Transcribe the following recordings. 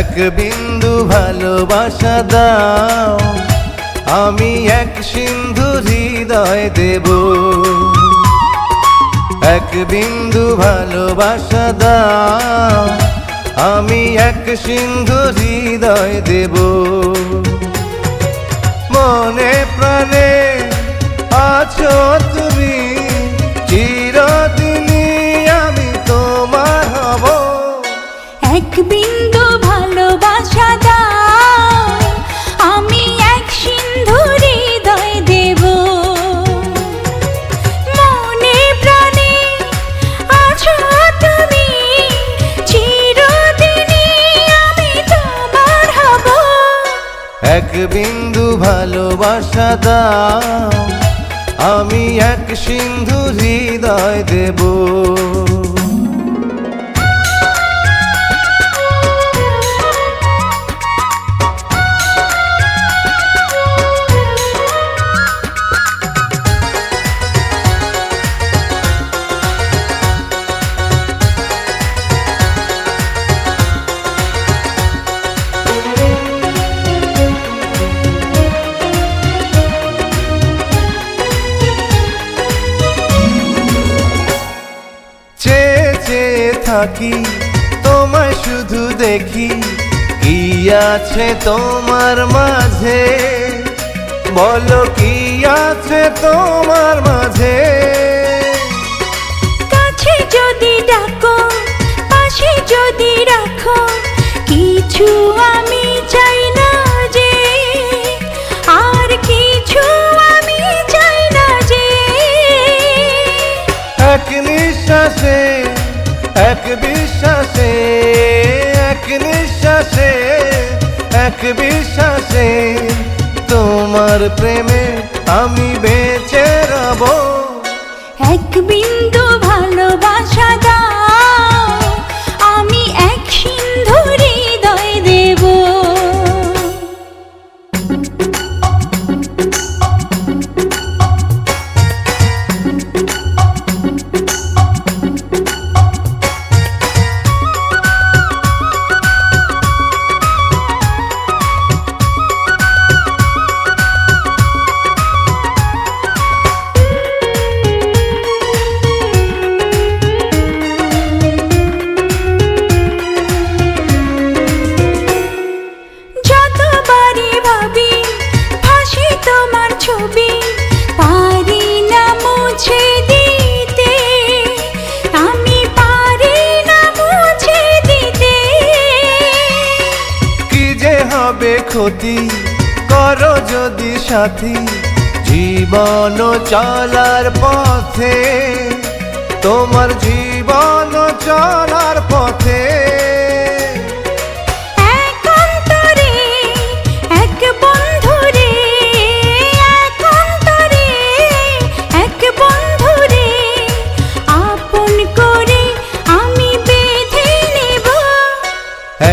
এক বিন্দু ভালোবাসা দাও, আমি এক সিন্ধু হৃদয় দেব। এক বিন্দু ভালোবাসা দাও, আমি এক সিন্ধু হৃদয় দেব। মনে প্রাণে আছো তুমি, চিরদিনই আমি তোমার হব। এক বিন্দু ভালোবাসা দাও, আমি এক সিন্ধু হৃদয় দেব। মনে প্রাণে আছো তুমি, চিরদিনই আমি তোমার হব। এক বিন্দু ভালোবাসা দাও, আমি এক সিন্ধু হৃদয় দেব। থাকি তোমায় শুধু দেখি, কি আছে তোমার মাঝে, বলো কি আছে তোমার মাঝে। কাছে যদি ডাকো, পাশে যদি রাখো, কিছু আমি চাই না যে, আর কিছু আমি চাই না যে। এক নিঃশ্বাসে, এক বিশ্বাসে, এক নিঃশ্বাসে, এক বিশ্বাসে, তোমার প্রেমে আমি বেঁচে রব। এক বিন্দু ভালোবাসা দাও, আমি এক সিন্ধু হৃদয় দেব। পারি না মুছে দিতে, আমি পারি না মুছে দিতে। কি যে হবে ক্ষতি, করো যদি সাথী, জীবন চলার পথে, তোমার জীবন চলার পথে।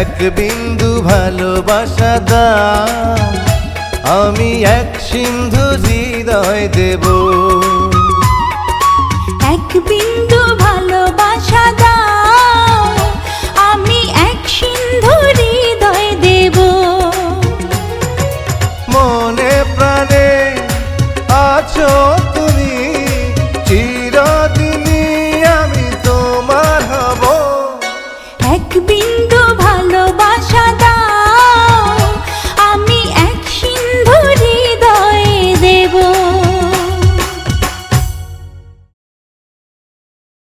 এক বিন্দু ভালোবাসা দাও, আমি এক সিন্ধু হৃদয় দেব। এক বিন্দু